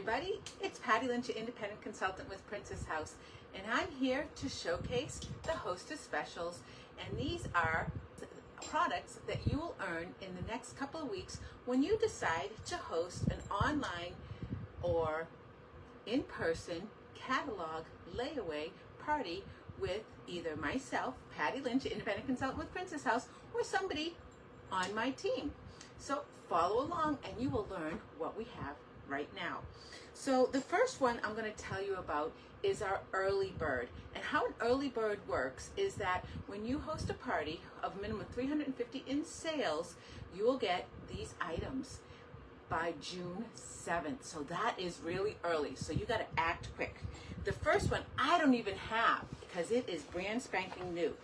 everybody, it's Patty Lynch, your independent consultant with Princess House, and I'm here to showcase the Hostess Specials, and these are products that you will earn in the next couple of weeks when you decide to host an online or in-person catalog layaway party with either myself, Patty Lynch, independent consultant with Princess House, or somebody on my team. So follow along and you will learn what we have right now. So the first one I'm going to tell you about is our early bird. And how an early bird works is that when you host a party of minimum 350 in sales, you will get these items by June 7th. So that is really early. So you got to act quick. The first one I don't even have because it is brand spanking new.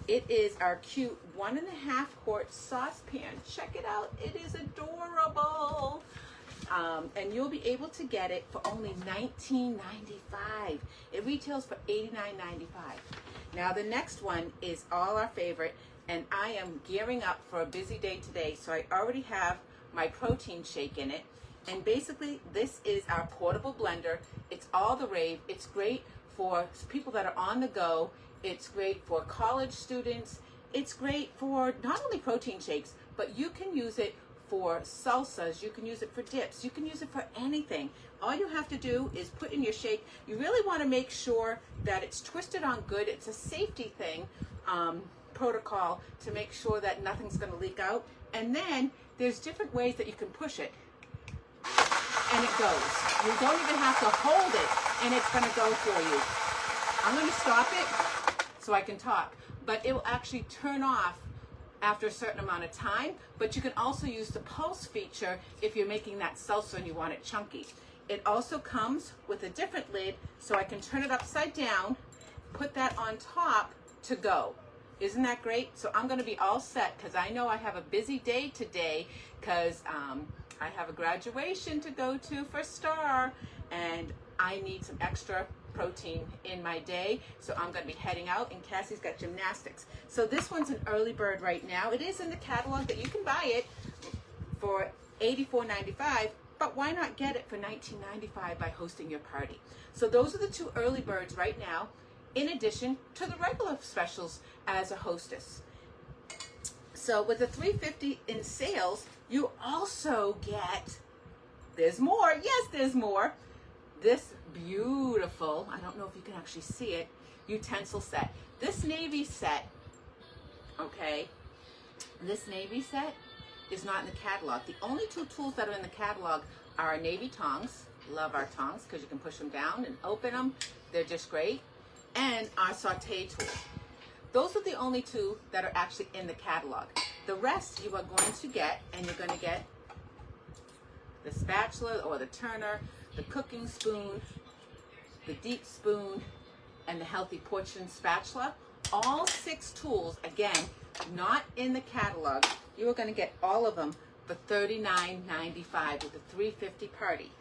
It is our cute 1.5 quart saucepan. Check it out. It is adorable. And you'll be able to get it for only $19.95. It retails for $89.95. Now the next one is all our favorite, and I am gearing up for a busy day today, so I already have my protein shake in it. And basically this is our portable blender. It's all the rave. It's great for people that are on the go. It's great for college students. It's great for not only protein shakes, but you can use it for salsas, you can use it for dips, you can use it for anything. All you have to do is put in your shake. You really want to make sure that it's twisted on good. It's a safety thing, protocol to make sure that nothing's going to leak out. And then there's different ways that you can push it and it goes. You don't even have to hold it and it's going to go for you. I'm going to stop it so I can talk, but it will actually turn off after a certain amount of time, but you can also use the pulse feature if you're making that salsa and you want it chunky. It also comes with a different lid, so I can turn it upside down, put that on top to go. Isn't that great? So I'm gonna be all set because I know I have a busy day today because I have a graduation to go to for STAR and I need some extra protein in my day, so I'm going to be heading out, and Cassie's got gymnastics. So this one's an early bird right now. It is in the catalog that you can buy it for $84.95, but why not get it for $19.95 by hosting your party? So those are the two early birds right now, in addition to the regular specials as a hostess. So with the $350 in sales, you also get, there's more, yes, there's more, this beautiful, I don't know if you can actually see it, utensil set. This navy set, okay, this navy set is not in the catalog. The only two tools that are in the catalog are our navy tongs. Love our tongs because you can push them down and open them. They're just great. And our saute tool. Those are the only two that are actually in the catalog. The rest you are going to get, and you're going to get the spatula or the turner, the cooking spoon, the deep spoon, and the healthy portion spatula. All 6 tools, again, not in the catalog. You are going to get all of them for $39.95 with a $350 party.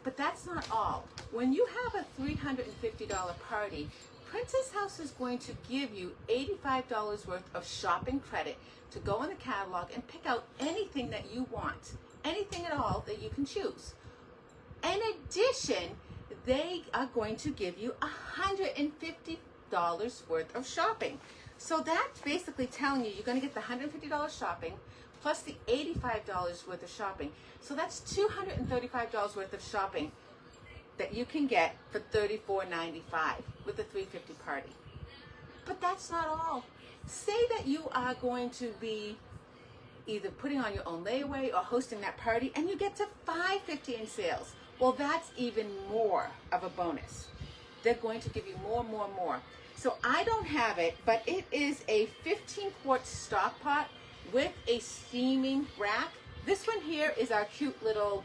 But that's not all. When you have a $350 party, Princess House is going to give you $85 worth of shopping credit to go in the catalog and pick out anything that you want, anything at all that you can choose. In addition, they are going to give you $150 worth of shopping. So that's basically telling you you're going to get the $150 shopping plus the $85 worth of shopping. So that's $235 worth of shopping that you can get for $34.95 with the $350 party. But that's not all. Say that you are going to be either putting on your own layaway or hosting that party and you get to $550 in sales. Well, that's even more of a bonus. They're going to give you more. So I don't have it, but it is a 15 quart stock pot with a steaming rack. This one here is our cute little,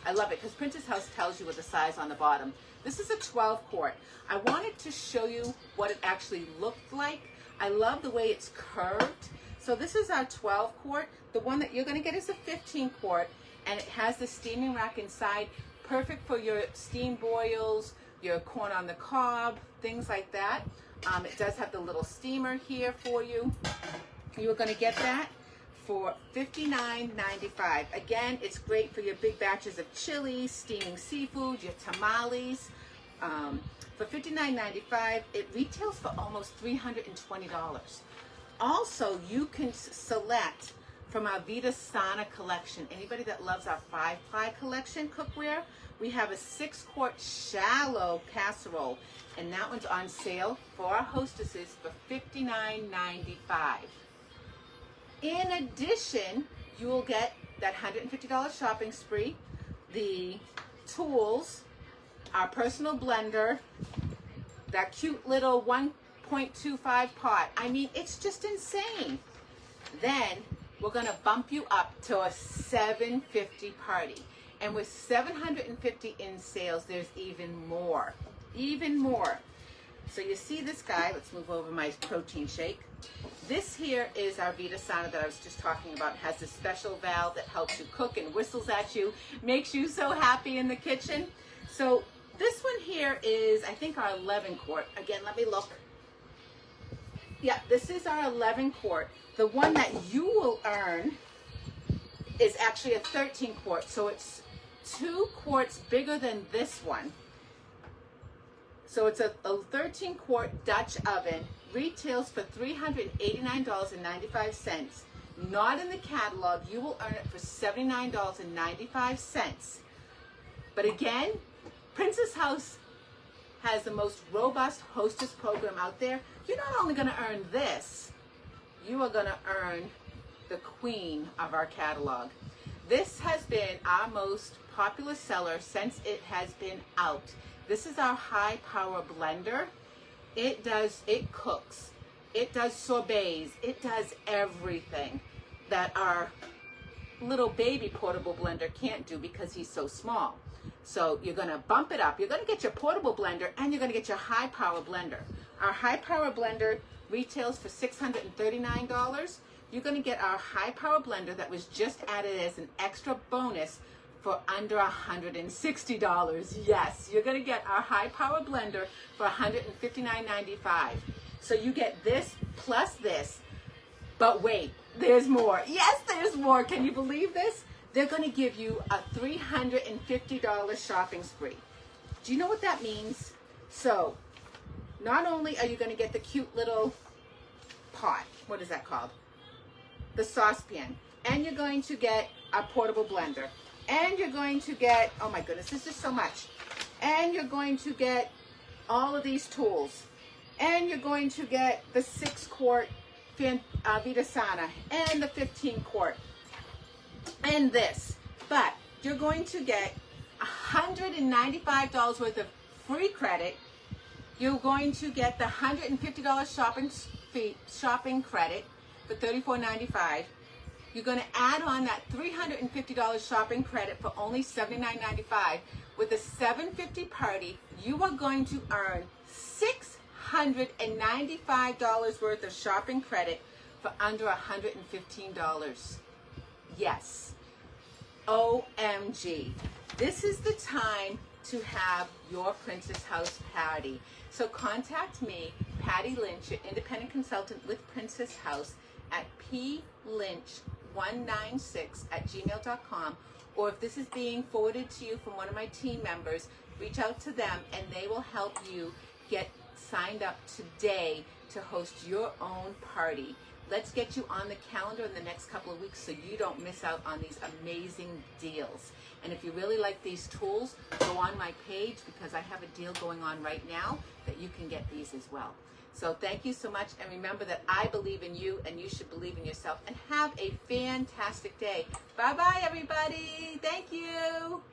I love it because Princess House tells you what the size on the bottom. This is a 12 quart. I wanted to show you what it actually looked like. I love the way it's curved. So this is our 12 quart. The one that you're going to get is a 15 quart. And it has the steaming rack inside, perfect for your steam boils, your corn on the cob, things like that. It does have the little steamer here for you. You are going to get that for $59.95. Again, it's great for your big batches of chili, steaming seafood, your tamales. For $59.95, it retails for almost $320. Also, you can select from our Vita Sana collection. Anybody that loves our 5-ply collection cookware, we have a 6-quart shallow casserole, and that one's on sale for our hostesses for $59.95. In addition, you will get that $150 shopping spree, the tools, our personal blender, that cute little 1.25 pot. I mean, it's just insane. Then we're gonna bump you up to a $750 party. And with $750 in sales, there's even more, even more. So you see this guy, let's move over my protein shake. This here is our Vita Sana that I was just talking about. It has this special valve that helps you cook and whistles at you, makes you so happy in the kitchen. So this one here is, I think, our 11 quart. Again, let me look. Yeah, this is our 11 quart. The one that you will earn is actually a 13 quart. So it's 2 quarts bigger than this one. So it's a 13 quart Dutch oven, retails for $389.95. Not in the catalog, you will earn it for $79.95. But again, Princess House has the most robust hostess program out there. You're not only gonna earn this, you are gonna earn the queen of our catalog. This has been our most popular seller since it has been out. This is our high power blender. It cooks, it does sorbets, it does everything that our little baby portable blender can't do because he's so small. So you're gonna bump it up. You're gonna get your portable blender and you're gonna get your high power blender. Our high power blender retails for $639. You're gonna get our high power blender that was just added as an extra bonus for under $160. Yes, you're gonna get our high power blender for $159.95. So you get this plus this, but wait, there's more. Yes, there's more. Can you believe this? They're gonna give you a $350 shopping spree. Do you know what that means? So not only are you gonna get the cute little pot, what is that called? The saucepan, and you're going to get a portable blender, and you're going to get, oh my goodness, this is so much, and you're going to get all of these tools, and you're going to get the 6-quart Vita Sana, and the 15-quart, and this. But you're going to get $195 worth of free credit. You're going to get the $150 shopping credit for $34.95. You're going to add on that $350 shopping credit for only $79.95. With a $750 party, you are going to earn $695 worth of shopping credit for under $115. Yes. OMG. This is the time to have your Princess House party. So contact me, Patty Lynch, your independent consultant with Princess House, at plynch196@gmail.com, or if this is being forwarded to you from one of my team members, reach out to them and they will help you get signed up today to host your own party. Let's get you on the calendar in the next couple of weeks so you don't miss out on these amazing deals. And if you really like these tools, go on my page because I have a deal going on right now that you can get these as well. So thank you so much, and remember that I believe in you and you should believe in yourself, and have a fantastic day. Bye-bye, everybody. Thank you.